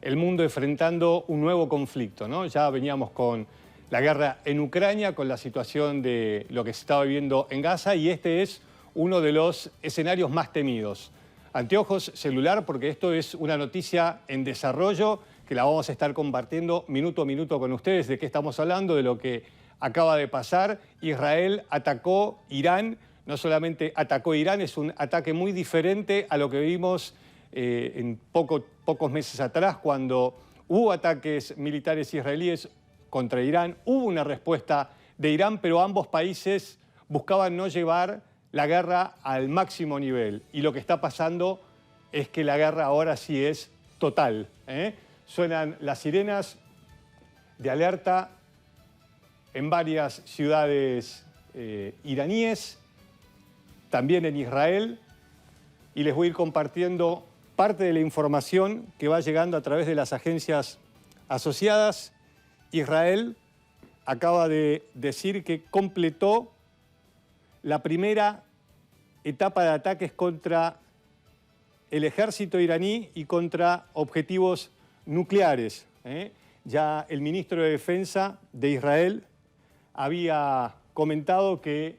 el mundo enfrentando un nuevo conflicto, ¿no? Ya veníamos con la guerra en Ucrania, con la situación de lo que se estaba viviendo en Gaza, y este es uno de los escenarios más temidos. Anteojos celular, porque esto es una noticia en desarrollo que la vamos a estar compartiendo minuto a minuto con ustedes. ¿De qué estamos hablando? De lo que acaba de pasar. Israel atacó Irán. No solamente atacó Irán, es un ataque muy diferente a lo que vimos en pocos meses atrás, cuando hubo ataques militares israelíes contra Irán. Hubo una respuesta de Irán, pero ambos países buscaban no llevar la guerra al máximo nivel. Y lo que está pasando es que la guerra ahora sí es total, ¿eh? Suenan las sirenas de alerta en varias ciudades iraníes, también en Israel, y les voy a ir compartiendo parte de la información que va llegando a través de las agencias asociadas. Israel acaba de decir que completó la primera etapa de ataques contra el ejército iraní y contra objetivos nucleares, ¿eh? Ya el ministro de Defensa de Israel había comentado que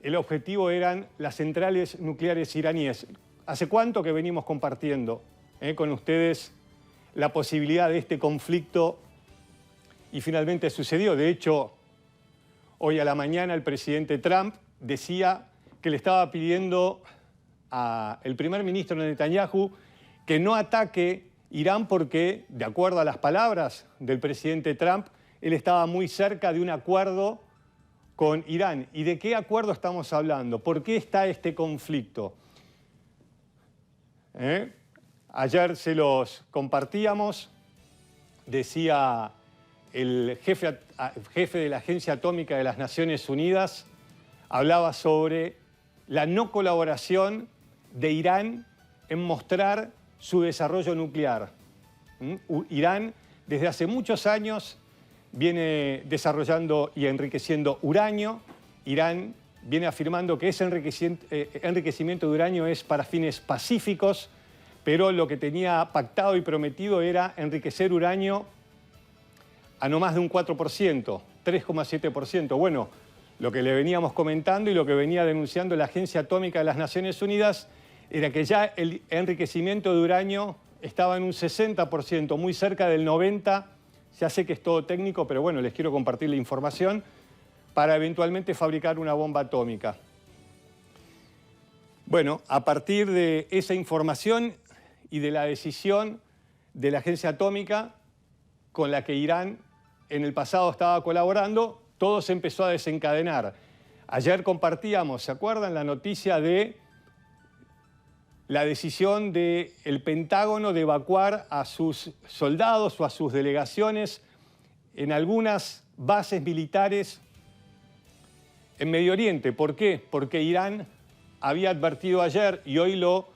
el objetivo eran las centrales nucleares iraníes. ¿Hace cuánto que venimos compartiendo con ustedes la posibilidad de este conflicto? Y finalmente sucedió. De hecho, hoy a la mañana el presidente Trump decía que le estaba pidiendo al primer ministro Netanyahu que no ataque Irán porque, de acuerdo a las palabras del presidente Trump, él estaba muy cerca de un acuerdo con Irán. ¿Y de qué acuerdo estamos hablando? ¿Por qué está este conflicto? Ayer se los compartíamos, decía el jefe de la Agencia Atómica de las Naciones Unidas, hablaba sobre la no colaboración de Irán en mostrar su desarrollo nuclear. Irán, desde hace muchos años, viene desarrollando y enriqueciendo uranio. Irán viene afirmando que ese enriquecimiento de uranio es para fines pacíficos, pero lo que tenía pactado y prometido era enriquecer uranio a no más de un 4%, 3,7%. Bueno, lo que le veníamos comentando y lo que venía denunciando la Agencia Atómica de las Naciones Unidas era que ya el enriquecimiento de uranio estaba en un 60%, muy cerca del 90%. Ya sé que es todo técnico, pero bueno, les quiero compartir la información para eventualmente fabricar una bomba atómica. Bueno, a partir de esa información y de la decisión de la Agencia Atómica con la que Irán en el pasado estaba colaborando, todo se empezó a desencadenar. Ayer compartíamos, ¿se acuerdan? La noticia de la decisión del Pentágono de evacuar a sus soldados o a sus delegaciones en algunas bases militares en Medio Oriente. ¿Por qué? Porque Irán había advertido ayer, y hoy lo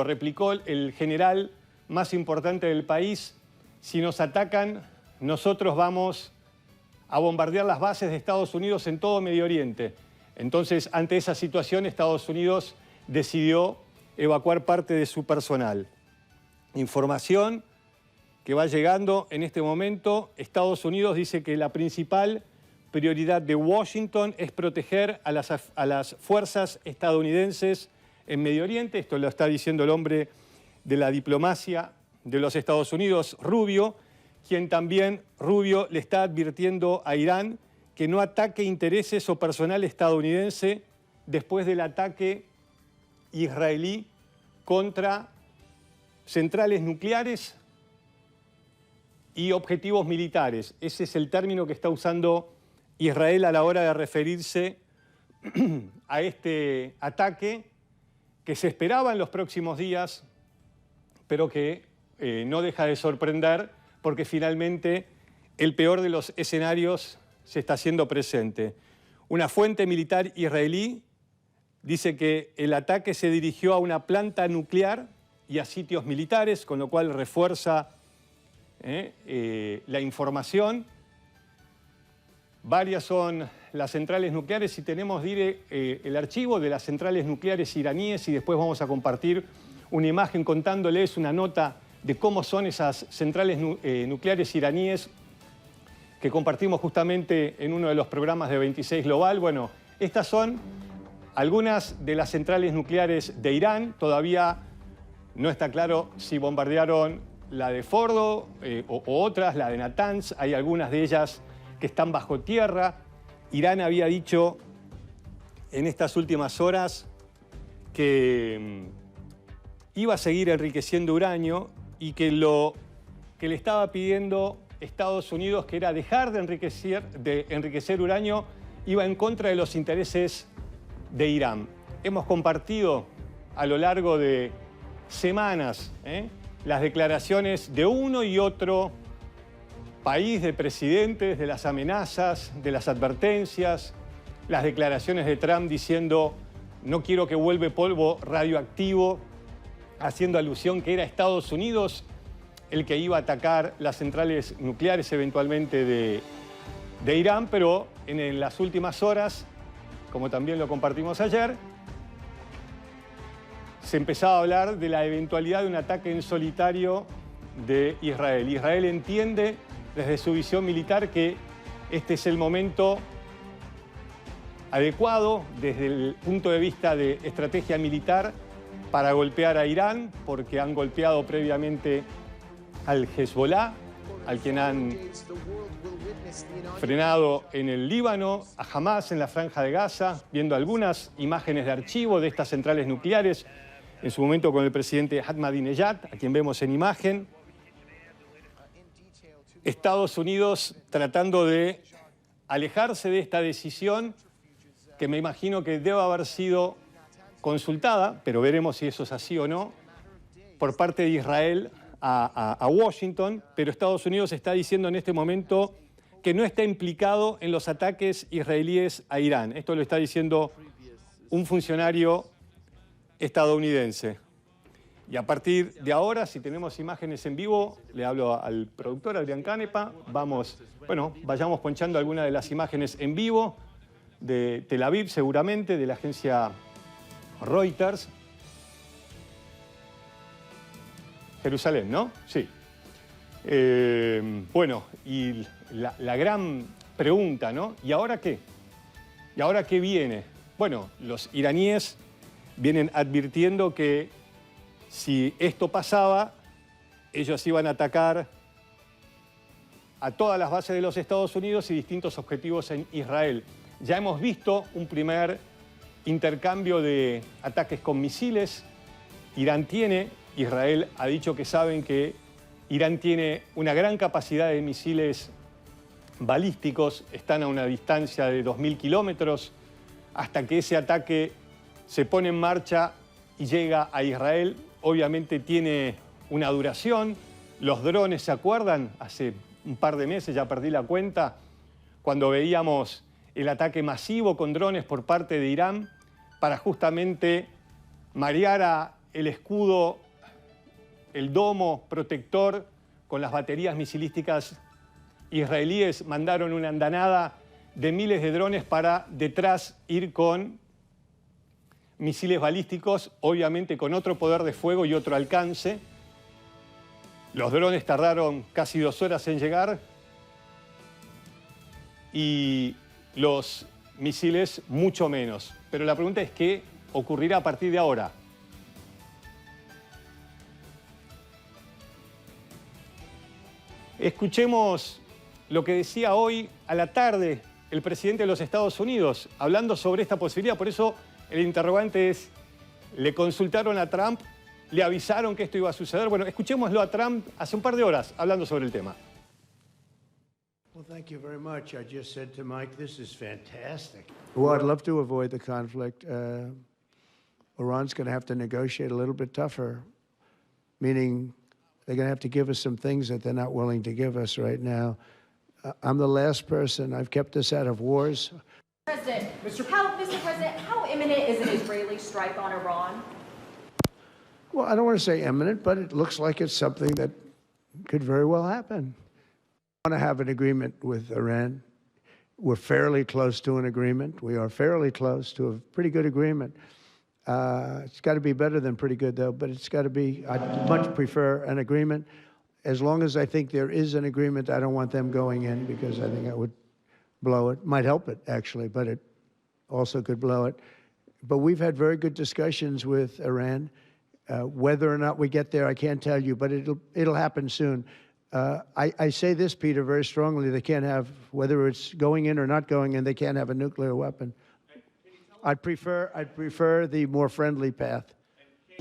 replicó el general más importante del país: si nos atacan, nosotros vamos a bombardear las bases de Estados Unidos en todo Medio Oriente. Entonces, ante esa situación, Estados Unidos decidió evacuar parte de su personal. Información que va llegando en este momento. Estados Unidos dice que la principal prioridad de Washington es proteger a las fuerzas estadounidenses en Medio Oriente. Esto lo está diciendo el hombre de la diplomacia de los Estados Unidos, Rubio, quien también, Rubio, le está advirtiendo a Irán que no ataque intereses o personal estadounidense después del ataque israelí contra centrales nucleares y objetivos militares. Ese es el término que está usando Israel a la hora de referirse a este ataque que se esperaba en los próximos días, pero que no deja de sorprender porque finalmente el peor de los escenarios se está haciendo presente. Una fuente militar israelí dice que el ataque se dirigió a una planta nuclear y a sitios militares, con lo cual refuerza la información. Varias son las centrales nucleares y tenemos, el archivo de las centrales nucleares iraníes, y después vamos a compartir una imagen contándoles una nota de cómo son esas centrales nucleares iraníes que compartimos justamente en uno de los programas de 26 Global. Bueno, estas son algunas de las centrales nucleares de Irán. Todavía no está claro si bombardearon la de Fordo o otras, la de Natanz. Hay algunas de ellas que están bajo tierra. Irán había dicho en estas últimas horas que iba a seguir enriqueciendo uranio y que lo que le estaba pidiendo Estados Unidos, que era dejar de enriquecer uranio, iba en contra de los intereses de Irán. Hemos compartido a lo largo de semanas las declaraciones de uno y otro país, de presidentes, de las amenazas, de las advertencias, las declaraciones de Trump diciendo no quiero que vuelva polvo radioactivo, haciendo alusión que era Estados Unidos el que iba a atacar las centrales nucleares eventualmente de Irán, pero en las últimas horas, como también lo compartimos ayer, se empezaba a hablar de la eventualidad de un ataque en solitario de Israel. Israel entiende desde su visión militar que este es el momento adecuado desde el punto de vista de estrategia militar para golpear a Irán, porque han golpeado previamente al Hezbollah, al quien han frenado en el Líbano, a Hamas en la Franja de Gaza, viendo algunas imágenes de archivo de estas centrales nucleares, en su momento con el presidente Ahmadinejad, a quien vemos en imagen. Estados Unidos tratando de alejarse de esta decisión, que me imagino que debe haber sido consultada, pero veremos si eso es así o no, por parte de Israel a Washington, pero Estados Unidos está diciendo en este momento que no está implicado en los ataques israelíes a Irán. Esto lo está diciendo un funcionario estadounidense. Y a partir de ahora, si tenemos imágenes en vivo, le hablo al productor Adrián Canepa, vayamos ponchando algunas de las imágenes en vivo de Tel Aviv, seguramente, de la agencia Reuters. Jerusalén, ¿no? Sí. Y la gran pregunta, ¿no? ¿Y ahora qué? ¿Y ahora qué viene? Bueno, los iraníes vienen advirtiendo que si esto pasaba, ellos iban a atacar a todas las bases de los Estados Unidos y distintos objetivos en Israel. Ya hemos visto un primer intercambio de ataques con misiles. Israel ha dicho que saben que Irán tiene una gran capacidad de misiles balísticos, están a una distancia de 2.000 kilómetros. Hasta que ese ataque se pone en marcha y llega a Israel, obviamente tiene una duración. Los drones, ¿se acuerdan? Hace un par de meses, ya perdí la cuenta, cuando veíamos el ataque masivo con drones por parte de Irán para justamente marear el escudo, el domo protector con las baterías misilísticas israelíes. Mandaron una andanada de miles de drones para detrás ir con misiles balísticos, obviamente con otro poder de fuego y otro alcance. Los drones tardaron casi 2 horas en llegar y los misiles mucho menos. Pero la pregunta es ¿qué ocurrirá a partir de ahora? Escuchemos lo que decía hoy a la tarde el presidente de los Estados Unidos, hablando sobre esta posibilidad. Por eso el interrogante es, ¿le consultaron a Trump? ¿Le avisaron que esto iba a suceder? Bueno, escuchémoslo a Trump hace un par de horas hablando sobre el tema. Well, thank you very much. I just said to Mike, this is fantastic. Well, I'd love to avoid the conflict. Iran's going to have to negotiate a little bit tougher, meaning they're going to have to give us some things that they're not willing to give us right now. I'm the last person. I've kept us out of wars. Mr. President, how imminent is an Israeli strike on Iran? Well, I don't want to say imminent, but it looks like it's something that could very well happen. I want to have an agreement with Iran. We're fairly close to an agreement. We are fairly close to a pretty good agreement. It's got to be better than pretty good, though, but it's got to be, I'd much prefer an agreement. As long as I think there is an agreement, I don't want them going in because I think that would blow it. Might help it, actually, but it also could blow it. But we've had very good discussions with Iran. Whether or not we get there, I can't tell you, but it'll happen soon. I say this, Peter, very strongly. They can't have, whether it's going in or not going in, they can't have a nuclear weapon. I'd prefer the more friendly path.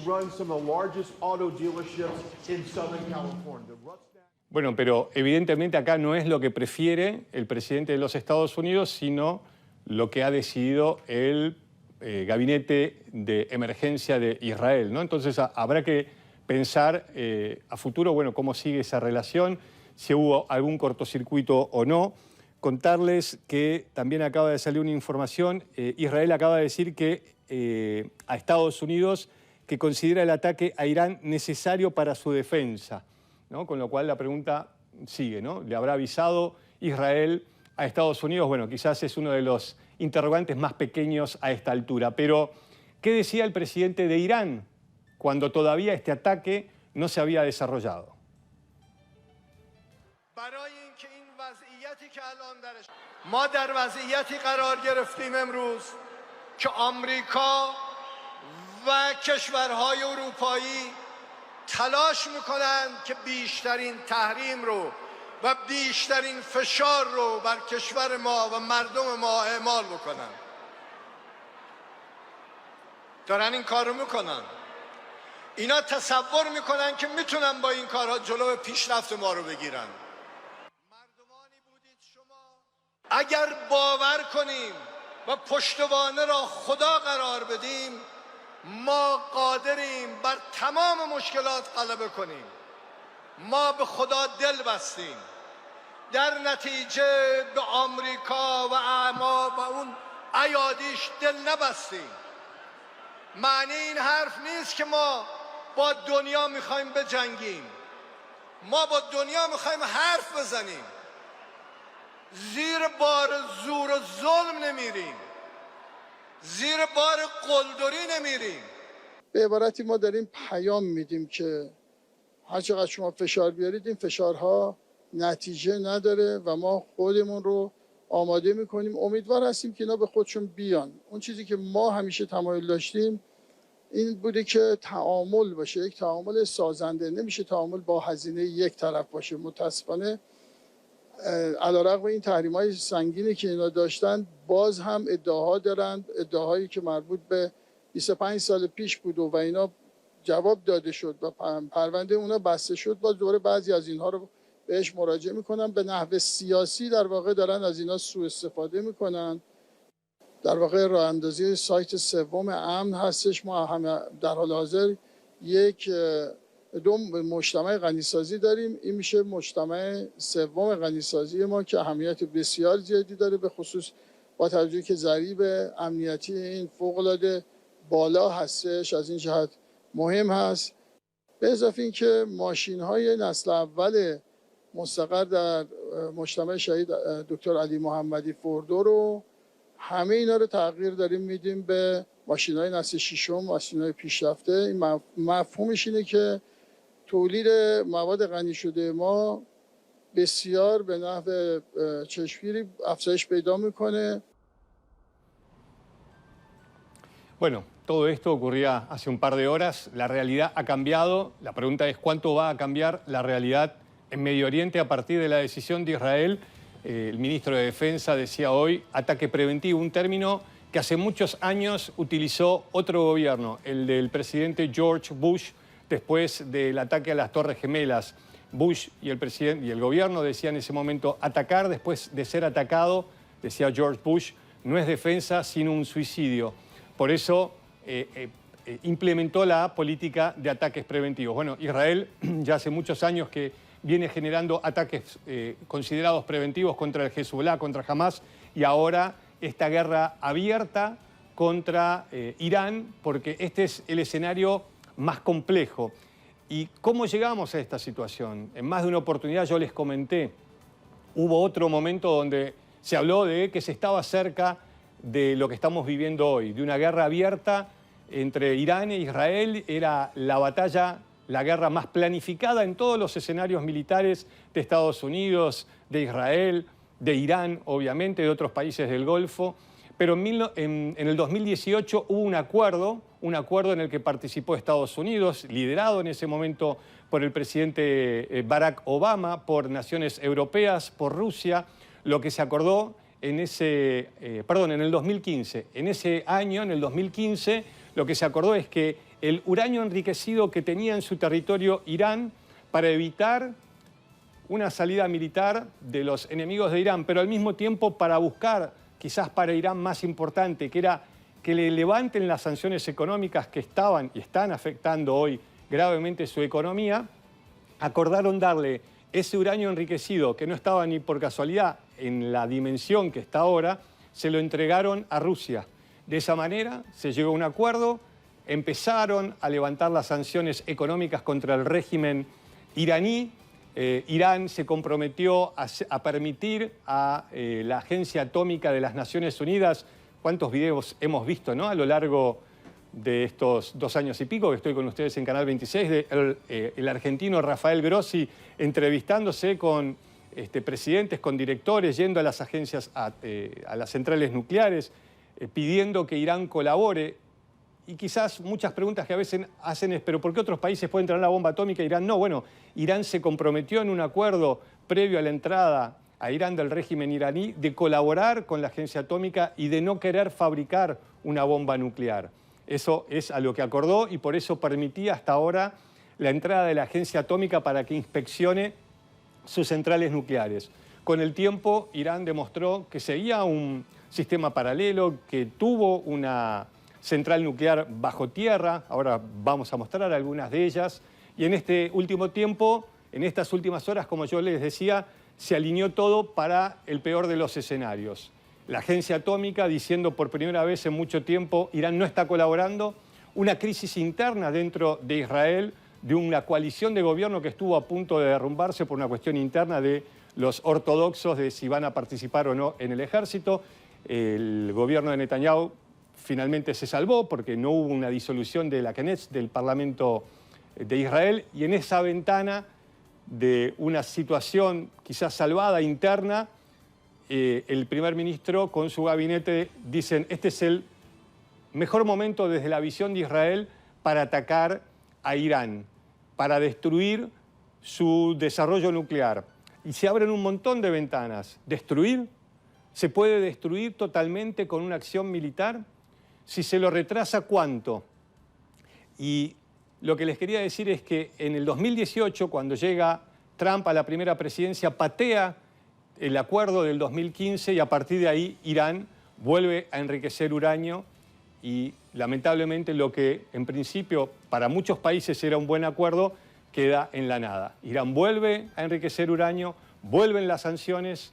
Run some of the largest auto dealerships in Southern California. Bueno, pero evidentemente acá no es lo que prefiere el presidente de los Estados Unidos, sino lo que ha decidido el gabinete de emergencia de Israel, ¿no? Entonces habrá que pensar a futuro, bueno, cómo sigue esa relación, si hubo algún cortocircuito o no. Contarles que también acaba de salir una información, Israel acaba de decir que a Estados Unidos que considera el ataque a Irán necesario para su defensa, ¿no? Con lo cual la pregunta sigue, ¿no? ¿Le habrá avisado Israel a Estados Unidos? Bueno, quizás es uno de los interrogantes más pequeños a esta altura. Pero, ¿qué decía el presidente de Irán cuando todavía este ataque no se había desarrollado? ما در وضعیتی قرار گرفتیم امروز که آمریکا و کشورهای اروپایی تلاش میکنند که بیشترین تحریم رو و بیشترین فشار رو بر کشور ما و مردم ما اعمال بکنن. دارن این کار رو میکنن. اینا تصور میکنن که میتونن با این کارها جلو پیشرفت ما رو بگیرن. اگر باور کنیم و پشتوانه را خدا قرار بدیم ما قادریم بر تمام مشکلات غلبه کنیم. ما به خدا دل بستیم، در نتیجه به آمریکا و اعما و اون ایادیش دل نبستیم. معنی این حرف نیست که ما با دنیا میخوایم بجنگیم. ما با دنیا میخوایم حرف بزنیم. زیر بار زور و ظلم نمیریم، زیر بار قلدری نمیریم. به عبارتی ما داریم پیام میدیم که هر چقدر شما فشار بیارید این فشارها نتیجه نداره و ما خودمون رو آماده میکنیم. امیدوار هستیم که اینا به خودشون بیان. اون چیزی که ما همیشه تمایل داشتیم این بوده که تعامل باشه، یک تعامل سازنده. نمیشه تعامل با هزینه یک طرف باشه. متاسفانه علیرغم این تحریم‌های سنگینی که اینا داشتن باز هم ادعاها دارند، ادعاهایی که مربوط به 25 سال پیش بود و اینا جواب داده شد و پرونده اونا بسته شد. باز دوباره بعضی از اینها رو بهش مراجعه میکنن، به نحو سیاسی در واقع دارن از اینا سوء استفاده میکنن. در واقع راه اندازی سایت سوم امن هستش. ما هم در حال حاضر دو مجتمع غنیسازی داریم. این میشه مجتمع سوم غنیسازی ما که اهمیت بسیار زیادی داره، به خصوص با توجه که ضریب امنیتی این فوق‌العاده بالا هستش. از این جهت مهم هست. به اضافه اینکه ماشین‌های نسل اول مستقر در مجتمع شهید دکتر علی محمدی فوردو رو همه اینا رو تغییر داریم میدیم به ماشین‌های نسل ششم، ماشین‌های پیشرفته. این مفهومش اینه که تولید مواد غنی شده ما بسیار به نحو چشمگیری افزایش پیدا میکنه. Bueno, todo esto ocurría hace un par de horas. La realidad ha cambiado. La pregunta es cuánto va a cambiar la realidad en Medio Oriente a partir de la decisión de Israel. El ministro de Defensa decía hoy ataque preventivo, un término que hace muchos años utilizó otro gobierno, el del presidente George Bush, después del ataque a las Torres Gemelas. Bush y el presidente y el gobierno decían en ese momento atacar después de ser atacado, decía George Bush, no es defensa sino un suicidio. Por eso implementó la política de ataques preventivos. Bueno, Israel ya hace muchos años que viene generando ataques considerados preventivos contra el Hezbollah, contra Hamas, y ahora esta guerra abierta contra Irán, porque este es el escenario más complejo. ¿Y cómo llegamos a esta situación? En más de una oportunidad yo les comenté, hubo otro momento donde se habló de que se estaba cerca de lo que estamos viviendo hoy, de una guerra abierta entre Irán e Israel era la batalla, la guerra más planificada en todos los escenarios militares de Estados Unidos, de Israel, de Irán, obviamente, de otros países del Golfo. Pero en el 2018 hubo un acuerdo en el que participó Estados Unidos, liderado en ese momento por el presidente Barack Obama, por naciones europeas, por Rusia. Lo que se acordó en el 2015. En ese año, en el 2015, lo que se acordó es que el uranio enriquecido que tenía en su territorio Irán, para evitar una salida militar de los enemigos de Irán, pero al mismo tiempo para buscar, quizás para Irán más importante, que era que le levanten las sanciones económicas que estaban y están afectando hoy gravemente su economía, acordaron darle ese uranio enriquecido, que no estaba ni por casualidad en la dimensión que está ahora, se lo entregaron a Rusia. De esa manera se llegó a un acuerdo, empezaron a levantar las sanciones económicas contra el régimen iraní. Irán se comprometió a permitir a la Agencia Atómica de las Naciones Unidas, cuántos videos hemos visto, ¿no?, a lo largo de estos 2 años y pico que estoy con ustedes en Canal 26, el argentino Rafael Grossi entrevistándose con presidentes, con directores, yendo a las agencias, a las centrales nucleares, pidiendo que Irán colabore. Y quizás muchas preguntas que a veces hacen es, ¿pero por qué otros países pueden tener la bomba atómica y Irán no? Bueno, Irán se comprometió en un acuerdo previo a la entrada a Irán del régimen iraní de colaborar con la agencia atómica y de no querer fabricar una bomba nuclear. Eso es a lo que acordó y por eso permitía hasta ahora la entrada de la agencia atómica para que inspeccione sus centrales nucleares. Con el tiempo, Irán demostró que seguía un sistema paralelo, que tuvo una central nuclear bajo tierra. Ahora vamos a mostrar algunas de ellas. Y en este último tiempo, en estas últimas horas, como yo les decía, se alineó todo para el peor de los escenarios. La agencia atómica diciendo por primera vez en mucho tiempo, Irán no está colaborando. Una crisis interna dentro de Israel, de una coalición de gobierno que estuvo a punto de derrumbarse por una cuestión interna de los ortodoxos de si van a participar o no en el ejército. El gobierno de Netanyahu finalmente se salvó porque no hubo una disolución de la Knesset, del Parlamento de Israel, y en esa ventana de una situación quizás salvada interna, el primer ministro con su gabinete dicen, este es el mejor momento desde la visión de Israel para atacar a Irán, para destruir su desarrollo nuclear. Y se abren un montón de ventanas. ¿Destruir? ¿Se puede destruir totalmente con una acción militar? Si se lo retrasa, ¿cuánto? Y lo que les quería decir es que en el 2018, cuando llega Trump a la primera presidencia, patea el acuerdo del 2015 y a partir de ahí Irán vuelve a enriquecer uranio y lamentablemente lo que en principio para muchos países era un buen acuerdo queda en la nada. Irán vuelve a enriquecer uranio, vuelven las sanciones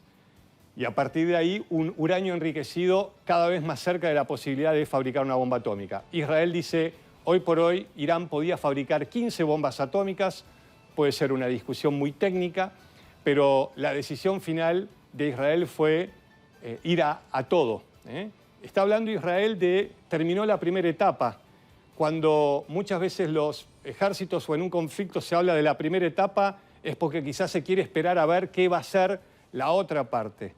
y a partir de ahí un uranio enriquecido cada vez más cerca de la posibilidad de fabricar una bomba atómica. Israel dice, hoy por hoy Irán podía fabricar 15 bombas atómicas, puede ser una discusión muy técnica, pero la decisión final de Israel fue ir a todo. Está hablando Israel de, terminó la primera etapa, cuando muchas veces los ejércitos o en un conflicto se habla de la primera etapa, es porque quizás se quiere esperar a ver qué va a ser la otra parte.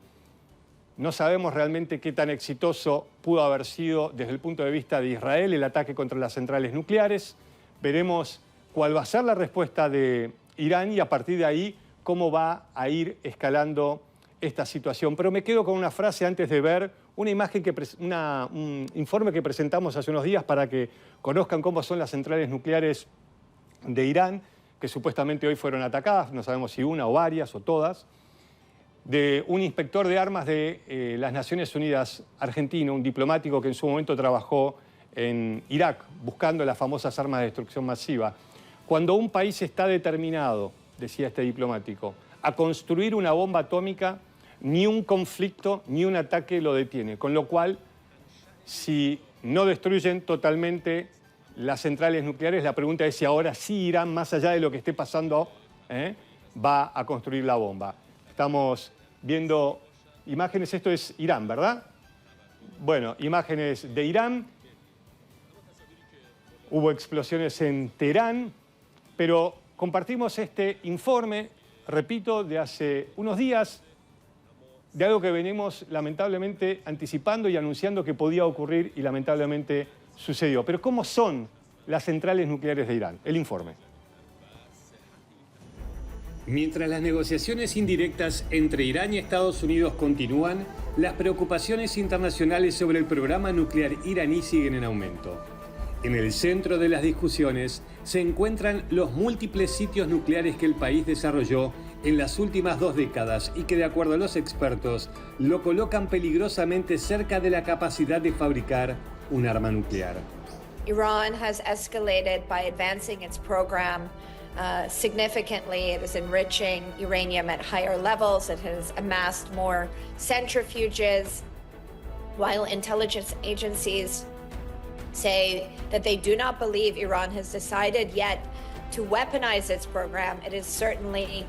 No sabemos realmente qué tan exitoso pudo haber sido desde el punto de vista de Israel el ataque contra las centrales nucleares. Veremos cuál va a ser la respuesta de Irán y a partir de ahí cómo va a ir escalando esta situación. Pero me quedo con una frase antes de ver una imagen, un informe que presentamos hace unos días para que conozcan cómo son las centrales nucleares de Irán, que supuestamente hoy fueron atacadas, no sabemos si una o varias o todas, de un inspector de armas de las Naciones Unidas argentino, un diplomático que en su momento trabajó en Irak, buscando las famosas armas de destrucción masiva. Cuando un país está determinado, decía este diplomático, a construir una bomba atómica, ni un conflicto ni un ataque lo detiene. Con lo cual, si no destruyen totalmente las centrales nucleares, la pregunta es si ahora sí Irán, más allá de lo que esté pasando, va a construir la bomba. Estamos viendo imágenes, esto es Irán, ¿verdad? Bueno, imágenes de Irán. Hubo explosiones en Teherán, pero compartimos este informe, repito, de hace unos días, de algo que venimos lamentablemente anticipando y anunciando que podía ocurrir y lamentablemente sucedió. Pero ¿cómo son las centrales nucleares de Irán? El informe. Mientras las negociaciones indirectas entre Irán y Estados Unidos continúan, las preocupaciones internacionales sobre el programa nuclear iraní siguen en aumento. En el centro de las discusiones se encuentran los múltiples sitios nucleares que el país desarrolló en las últimas 2 décadas y que, de acuerdo a los expertos, lo colocan peligrosamente cerca de la capacidad de fabricar un arma nuclear. Iran has escalated by advancing its program significantly. It is enriching uranium at higher levels. It has amassed more centrifuges, while intelligence agencies say that they do not believe Iran has decided yet to weaponize its program. It is certainly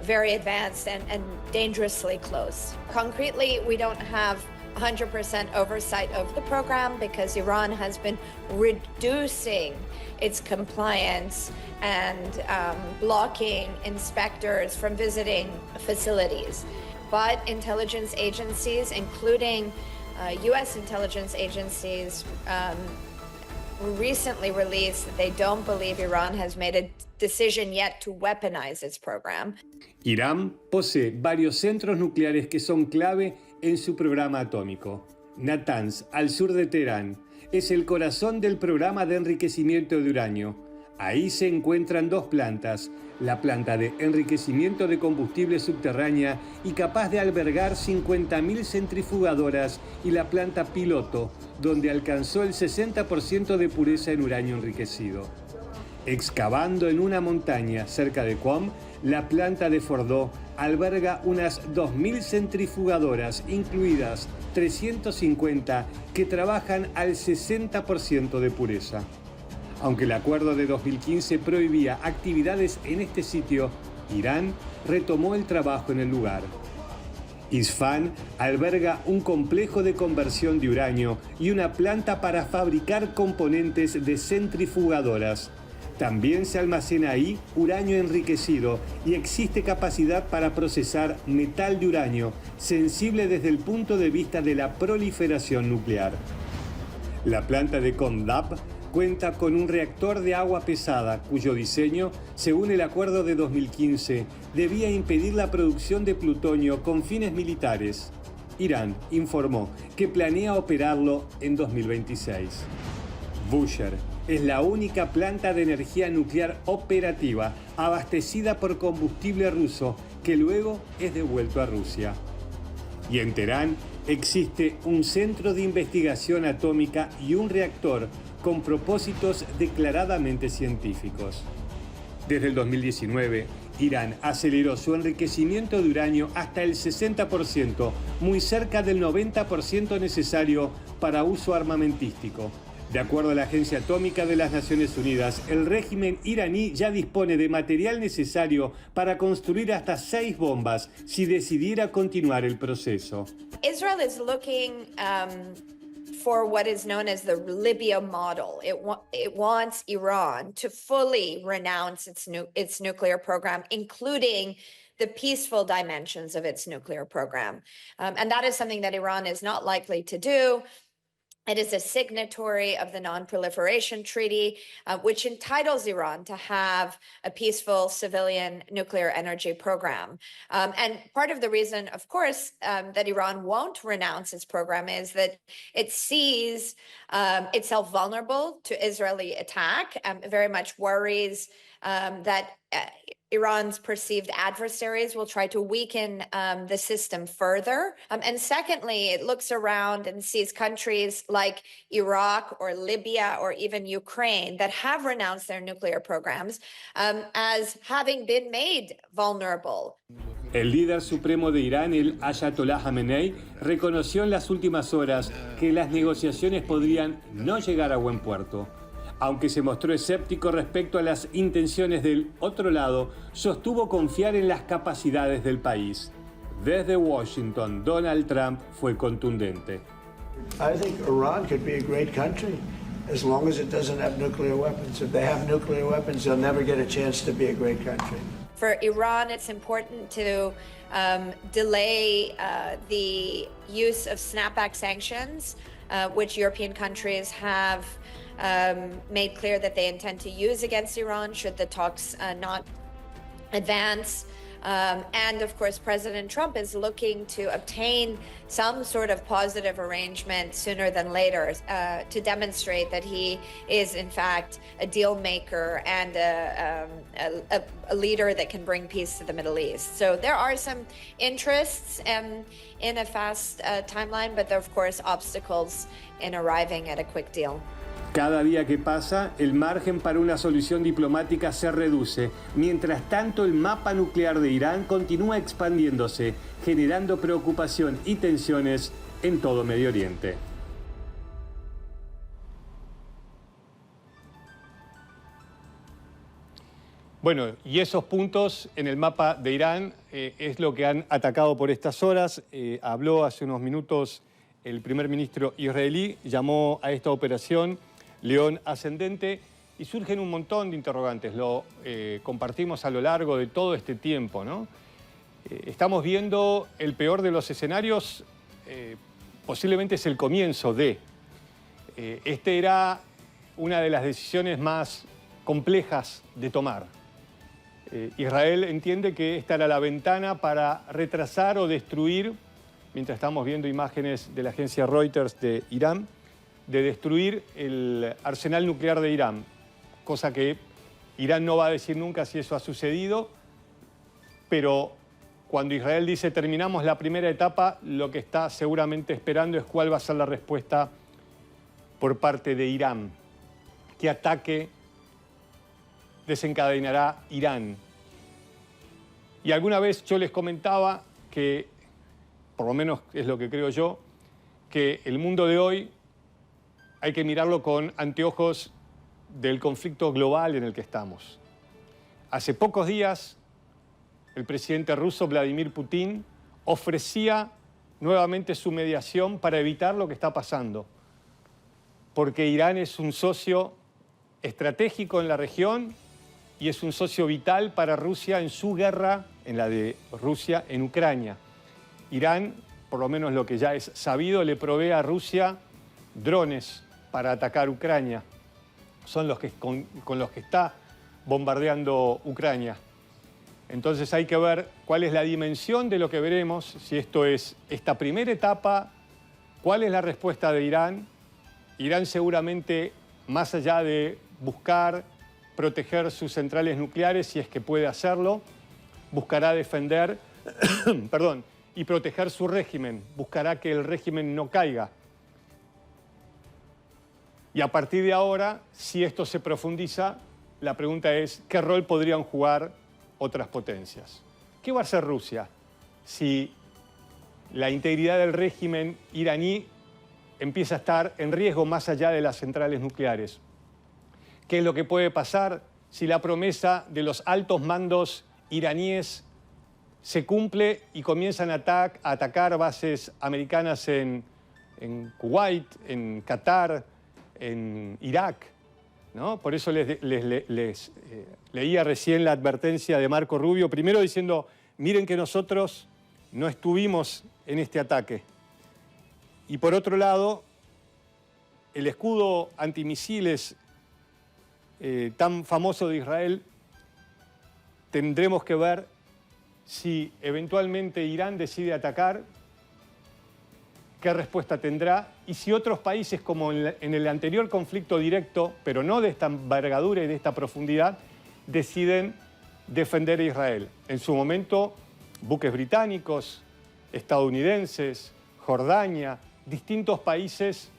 very advanced and dangerously close. Concretely, we don't have 100% oversight of the program because Iran has been reducing its compliance and blocking inspectors from visiting facilities. But intelligence agencies, including U.S. intelligence agencies, recently released that they don't believe Iran has made a decision yet to weaponize its program. Irán posee varios centros nucleares que son clave en su programa atómico. Natanz, al sur de Teherán, es el corazón del programa de enriquecimiento de uranio. Ahí se encuentran 2 plantas, la planta de enriquecimiento de combustible subterránea y capaz de albergar 50.000 centrifugadoras, y la planta piloto, donde alcanzó el 60% de pureza en uranio enriquecido. Excavando en una montaña cerca de Qom, la planta de Fordow alberga unas 2.000 centrifugadoras, incluidas 350 que trabajan al 60% de pureza. Aunque el acuerdo de 2015 prohibía actividades en este sitio, Irán retomó el trabajo en el lugar. Isfahán alberga un complejo de conversión de uranio y una planta para fabricar componentes de centrifugadoras. También se almacena ahí uranio enriquecido y existe capacidad para procesar metal de uranio, sensible desde el punto de vista de la proliferación nuclear. La planta de Kondab cuenta con un reactor de agua pesada, cuyo diseño, según el acuerdo de 2015, debía impedir la producción de plutonio con fines militares. Irán informó que planea operarlo en 2026. Bushehr es la única planta de energía nuclear operativa abastecida por combustible ruso que luego es devuelto a Rusia. Y en Teherán existe un centro de investigación atómica y un reactor con propósitos declaradamente científicos. Desde el 2019, Irán aceleró su enriquecimiento de uranio hasta el 60%, muy cerca del 90% necesario para uso armamentístico. De acuerdo a la Agencia Atómica de las Naciones Unidas, el régimen iraní ya dispone de material necesario para construir hasta 6 bombas si decidiera continuar el proceso. Israel is looking for what is known as the Libya model. It wants Iran to fully renounce its nuclear program, including the peaceful dimensions of its nuclear program. And that is something that Iran is not likely to do. It is a signatory of the Non-Proliferation Treaty, which entitles Iran to have a peaceful civilian nuclear energy program. And part of the reason, of course, that Iran won't renounce its program is that it sees itself vulnerable to Israeli attack, very much worries that Iran's perceived adversaries will try to weaken the system further. And secondly, it looks around and sees countries like Iraq or Libya or even Ukraine that have renounced their nuclear programs as having been made vulnerable. El líder supremo de Irán, el Ayatollah Khamenei, reconoció en las últimas horas que las negociaciones podrían no llegar a buen puerto. Aunque se mostró escéptico respecto a las intenciones del otro lado, sostuvo confiar en las capacidades del país. Desde Washington, Donald Trump fue contundente. I think Iran could be a great country. as long as it doesn't have nuclear weapons. If they have nuclear weapons, they'll never get a chance to be a great country. For Iran, it's important to delay the use of snapback sanctions, which European countries have made clear that they intend to use against Iran should the talks not advance. And of course, President Trump is looking to obtain some sort of positive arrangement sooner than later to demonstrate that he is in fact a deal maker and a leader that can bring peace to the Middle East. So there are some interests in a fast timeline, but there are of course obstacles in arriving at a quick deal. Cada día que pasa, el margen para una solución diplomática se reduce. Mientras tanto, el mapa nuclear de Irán continúa expandiéndose, generando preocupación y tensiones en todo Medio Oriente. Bueno, y esos puntos en el mapa de Irán es lo que han atacado por estas horas. Habló hace unos minutos el primer ministro israelí, llamó a esta operación León Ascendente, y surgen un montón de interrogantes. Lo compartimos a lo largo de todo este tiempo, ¿no? Estamos viendo el peor de los escenarios, posiblemente es el comienzo de. Este era una de las decisiones más complejas de tomar. Israel entiende que esta era la ventana para retrasar o destruir, mientras estamos viendo imágenes de la agencia Reuters de Irán, de destruir el arsenal nuclear de Irán, cosa que Irán no va a decir nunca si eso ha sucedido, pero cuando Israel dice terminamos la primera etapa, lo que está seguramente esperando es cuál va a ser la respuesta por parte de Irán. ¿Qué ataque desencadenará Irán? Y alguna vez yo les comentaba que, por lo menos es lo que creo yo, que el mundo de hoy hay que mirarlo con anteojos del conflicto global en el que estamos. Hace pocos días, el presidente ruso Vladimir Putin ofrecía nuevamente su mediación para evitar lo que está pasando, porque Irán es un socio estratégico en la región y es un socio vital para Rusia en su guerra, en la de Rusia en Ucrania. Irán, por lo menos lo que ya es sabido, le provee a Rusia drones para atacar Ucrania. Son los que, con los que está bombardeando Ucrania. Entonces hay que ver cuál es la dimensión de lo que veremos, si esto es esta primera etapa, cuál es la respuesta de Irán. Irán seguramente, más allá de buscar proteger sus centrales nucleares, si es que puede hacerlo, buscará defender perdón, y proteger su régimen, buscará que el régimen no caiga. Y a partir de ahora, si esto se profundiza, la pregunta es, ¿qué rol podrían jugar otras potencias? ¿Qué va a hacer Rusia si la integridad del régimen iraní empieza a estar en riesgo más allá de las centrales nucleares? ¿Qué es lo que puede pasar si la promesa de los altos mandos iraníes se cumple y comienzan a atacar bases americanas en Kuwait, en Qatar, en Irak, ¿no? Por eso les leía recién la advertencia de Marco Rubio, primero diciendo, miren que nosotros no estuvimos en este ataque. Y por otro lado, el escudo antimisiles tan famoso de Israel, tendremos que ver si eventualmente Irán decide atacar, qué respuesta tendrá, y si otros países, como en el anterior conflicto directo, pero no de esta envergadura y de esta profundidad, deciden defender a Israel. En su momento, buques británicos, estadounidenses, Jordania, distintos países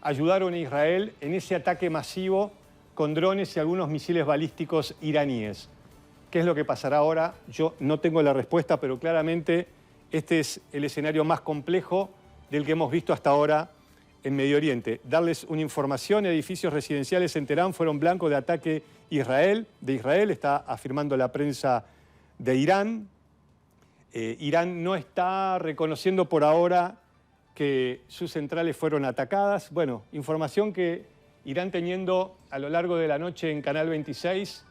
ayudaron a Israel en ese ataque masivo con drones y algunos misiles balísticos iraníes. ¿Qué es lo que pasará ahora? Yo no tengo la respuesta, pero claramente este es el escenario más complejo del que hemos visto hasta ahora en Medio Oriente. Darles una información, edificios residenciales en Teherán fueron blanco de ataque de Israel, está afirmando la prensa de Irán. Irán no está reconociendo por ahora que sus centrales fueron atacadas. Bueno, información que irán teniendo a lo largo de la noche en Canal 26,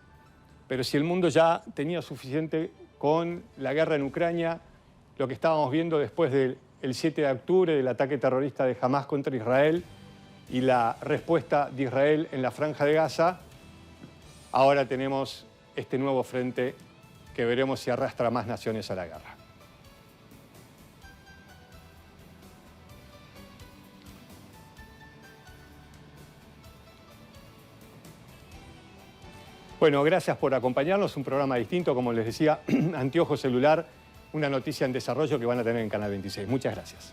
pero si el mundo ya tenía suficiente con la guerra en Ucrania, lo que estábamos viendo después del 7 de octubre, del ataque terrorista de Hamás contra Israel y la respuesta de Israel en la Franja de Gaza, ahora tenemos este nuevo frente que veremos si arrastra más naciones a la guerra. Bueno, gracias por acompañarnos. Un programa distinto, como les decía, Anteojo Celular, una noticia en desarrollo que van a tener en Canal 26. Muchas gracias.